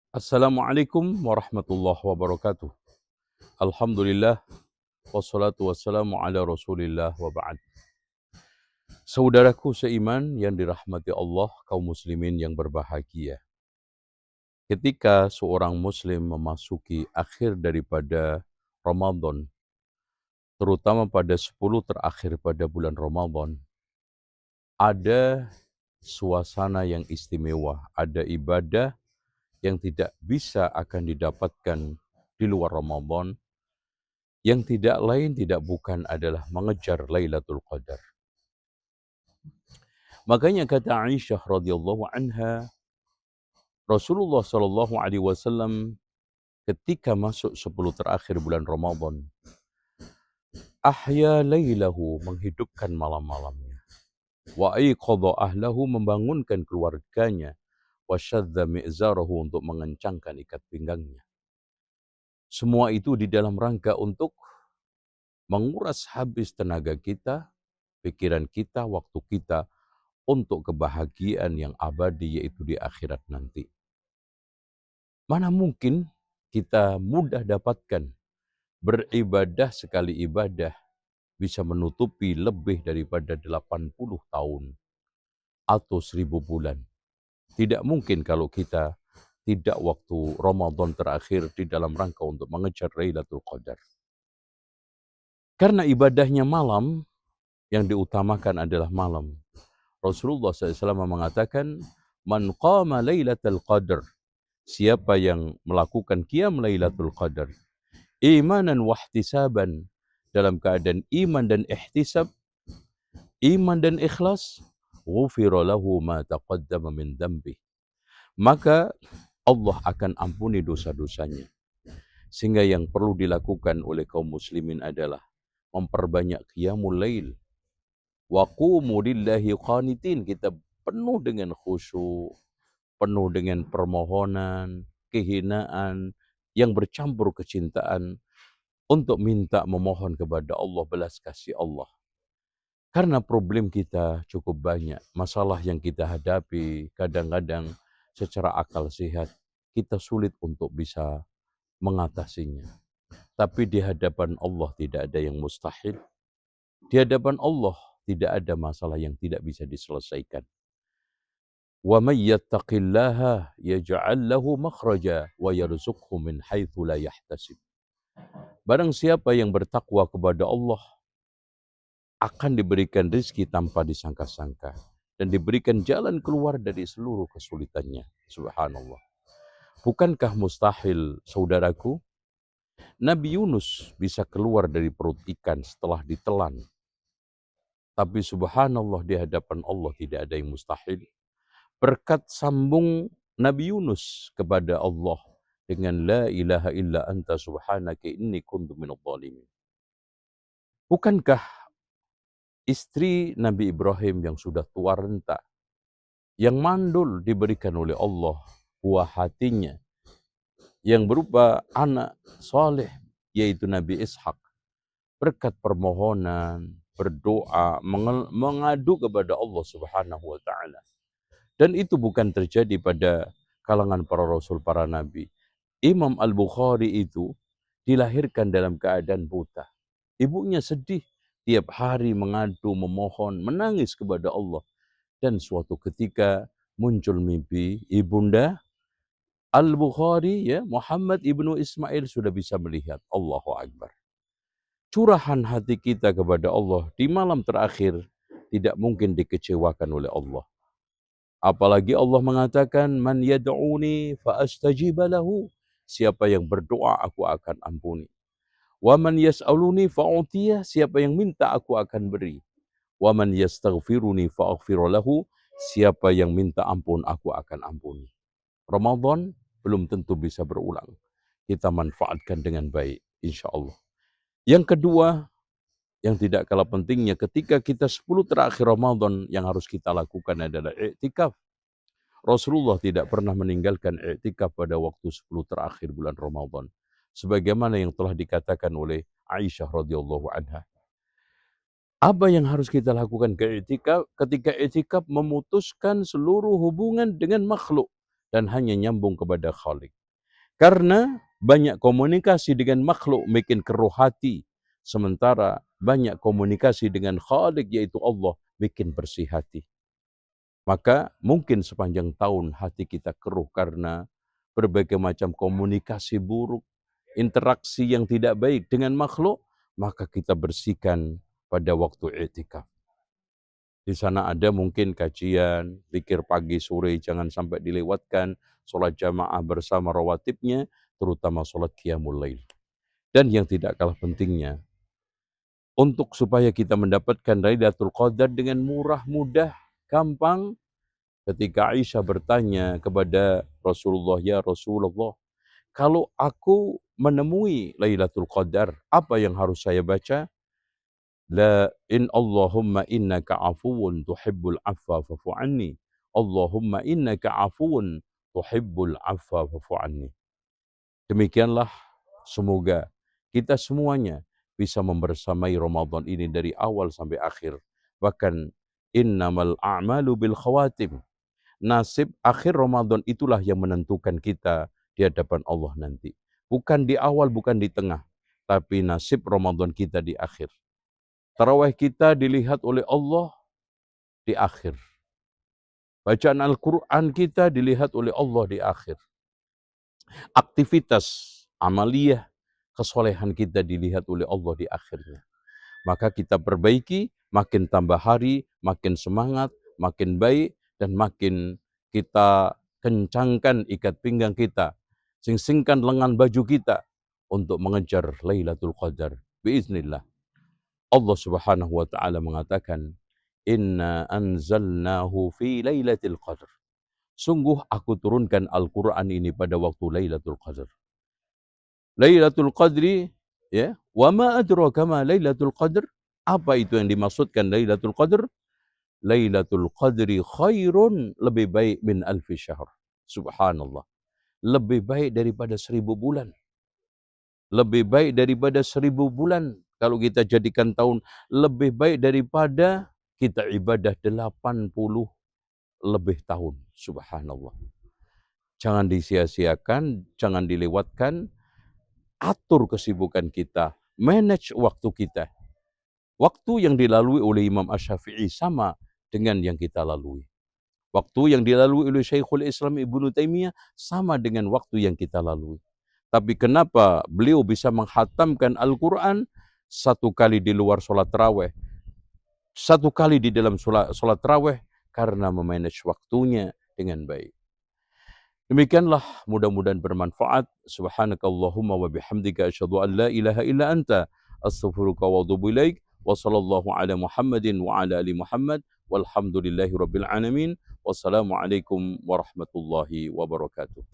Assalamualaikum warahmatullahi wabarakatuh. Alhamdulillah, wassalatu wassalamu ala rasulillah wa ba'd. Saudaraku seiman yang dirahmati Allah, kaum muslimin yang berbahagia. Ketika seorang muslim memasuki akhir daripada Ramadan, terutama pada 10 terakhir pada bulan Ramadan, ada suasana yang istimewa, ada ibadah yang tidak bisa akan didapatkan di luar Ramadan, yang tidak lain tidak bukan adalah mengejar Lailatul Qadar. Makanya kata Aisyah radhiyallahu anha, Rasulullah sallallahu alaihi wasallam ketika masuk 10 terakhir bulan Ramadan, ahya lailahu, menghidupkan malam-malamnya, wa aiqadha ahlahu, membangunkan keluarganya, wa syadda mi'zarahu, untuk mengencangkan ikat pinggangnya. Semua itu di dalam rangka untuk menguras habis tenaga kita, pikiran kita, waktu kita untuk kebahagiaan yang abadi, yaitu di akhirat nanti. Mana mungkin kita mudah dapatkan beribadah sekali ibadah bisa menutupi lebih daripada 80 tahun atau 1000 bulan. Tidak mungkin kalau kita tidak waktu Ramadan terakhir di dalam rangka untuk mengejar Lailatul Qadar. Karena ibadahnya malam, yang diutamakan adalah malam. Rasulullah SAW mengatakan, Man qama Lailatul Qadar, siapa yang melakukan qiyam Lailatul Qadar, imanan wahtisaban, dalam keadaan iman dan ihtisab, iman dan ikhlas, ghufira lahu ma taqaddama min dhanbih, maka Allah akan ampuni dosa-dosanya. Sehingga yang perlu dilakukan oleh kaum muslimin adalah memperbanyak qiyamul lail. Wa qumu lillahi qanitin, kita penuh dengan khusyuk, penuh dengan permohonan, kehinaan, yang bercampur kecintaan, untuk minta memohon kepada Allah belas kasih Allah. Karena problem kita cukup banyak, masalah yang kita hadapi, kadang-kadang secara akal sehat, kita sulit untuk bisa mengatasinya. Tapi di hadapan Allah tidak ada yang mustahil. Di hadapan Allah tidak ada masalah yang tidak bisa diselesaikan. Wa may yattaqillaha yaj'al lahu makhraja wa yarzuqhu min haitsu la yahtasib. Barang siapa yang bertakwa kepada Allah akan diberikan rezeki tanpa disangka-sangka dan diberikan jalan keluar dari seluruh kesulitannya. Subhanallah. Bukankah mustahil, saudaraku, Nabi Yunus bisa keluar dari perut ikan setelah ditelan? Tapi subhanallah, di hadapan Allah tidak ada yang mustahil. Berkat sambung Nabi Yunus kepada Allah dengan la ilaha illa anta subhanaka inni kuntu minadh dhalimin. Bukankah istri Nabi Ibrahim yang sudah tua renta, yang mandul, diberikan oleh Allah buah hatinya yang berupa anak soleh, yaitu Nabi Ishak, berkat permohonan, berdoa, mengadu kepada Allah Subhanahu wa Ta'ala. Dan itu bukan terjadi pada kalangan para rasul, para nabi. Imam Al-Bukhari itu dilahirkan dalam keadaan buta. Ibunya sedih, tiap hari mengadu, memohon, menangis kepada Allah. Dan suatu ketika muncul mimpi, ibunda Al-Bukhari, ya, Muhammad ibnu Ismail, sudah bisa melihat. Allahu Akbar. Curahan hati kita kepada Allah di malam terakhir tidak mungkin dikecewakan oleh Allah. Apalagi Allah mengatakan, Man yad'uni fa astajiba lahu, siapa yang berdoa aku akan ampuni. Wa man yas'aluni fa'utiyah, siapa yang minta aku akan beri. Wa man yastaghfiruni fa'aghfir lahu, siapa yang minta ampun aku akan ampuni. Ramadan belum tentu bisa berulang. Kita manfaatkan dengan baik, insyaAllah. Yang kedua, yang tidak kalah pentingnya, ketika kita 10 terakhir Ramadan, yang harus kita lakukan adalah i'tikaf. Rasulullah tidak pernah meninggalkan i'tikaf pada waktu 10 terakhir bulan Ramadan. Sebagaimana yang telah dikatakan oleh Aisyah radhiyallahu anha. Apa yang harus kita lakukan ketika i'tikaf memutuskan seluruh hubungan dengan makhluk dan hanya nyambung kepada Khalik. Karena banyak komunikasi dengan makhluk bikin keruh hati, sementara banyak komunikasi dengan Khalik yaitu Allah bikin bersih hati. Maka mungkin sepanjang tahun hati kita keruh karena berbagai macam komunikasi buruk, interaksi yang tidak baik dengan makhluk, maka kita bersihkan pada waktu i'tikaf. Di sana ada mungkin kajian, zikir pagi sore jangan sampai dilewatkan, sholat jamaah bersama rawatibnya, terutama sholat qiyamul lail. Dan yang tidak kalah pentingnya, untuk supaya kita mendapatkan Lailatul Qadar dengan murah, mudah, gampang, ketika Aisyah bertanya kepada Rasulullah, "Ya Rasulullah, kalau aku menemui Lailatul Qadar, apa yang harus saya baca?" La in Allahumma innaka afuwun tuhibbul afwa fa'fu anni. Allahumma innaka afuwun tuhibbul afwa fa'fu anni. Demikianlah semoga kita semuanya bisa membersamai Ramadan ini dari awal sampai akhir. Bahkan innamal a'malu bil khawatim. Nasib akhir Ramadan itulah yang menentukan kita di hadapan Allah nanti. Bukan di awal, bukan di tengah. Tapi nasib Ramadan kita di akhir. Tarawih kita dilihat oleh Allah di akhir. Bacaan Al-Quran kita dilihat oleh Allah di akhir. Aktivitas, amaliyah, kesolehan kita dilihat oleh Allah di akhirnya. Maka kita perbaiki, makin tambah hari, makin semangat, makin baik, dan makin kita kencangkan ikat pinggang kita. Sing-singkan lengan baju kita untuk mengejar Lailatul Qadar. Biiznillah. Allah Subhanahu wa taala mengatakan, "Inna anzalnahu fi Lailatul Qadar." Sungguh aku turunkan Al-Qur'an ini pada waktu Lailatul Qadar. Lailatul Qadri, ya, wa ma adraka ma Lailatul Qadar? Apa itu yang dimaksudkan Lailatul Qadar? Lailatul Qadri khairun, lebih baik min alfi syahr. Subhanallah. Lebih baik daripada 1000 bulan. Lebih baik daripada 1000 bulan. Kalau kita jadikan tahun, lebih baik daripada kita ibadah 80 lebih tahun. Subhanallah. Jangan disia-siakan, jangan dilewatkan. Atur kesibukan kita. Manage waktu kita. Waktu yang dilalui oleh Imam Asy-Syafi'i sama dengan yang kita lalui. Waktu yang dilalui oleh Syekhul Islam Ibnu Taimiyah sama dengan waktu yang kita lalui. Tapi kenapa beliau bisa menghatamkan Al-Quran 1 kali di luar sholat tarawih, 1 kali di dalam sholat tarawih? Karena memanage waktunya dengan baik. Demikianlah, mudah-mudahan bermanfaat. Subhanakallahumma wa bihamdika asyhadu an la ilaha illa anta astaghfiruka wa atubu ilaik. Wa sallallahu ala Muhammadin wa ala ali Muhammad. Walhamdulillahi rabbil alamin. Wassalamualaikum warahmatullahi wabarakatuh.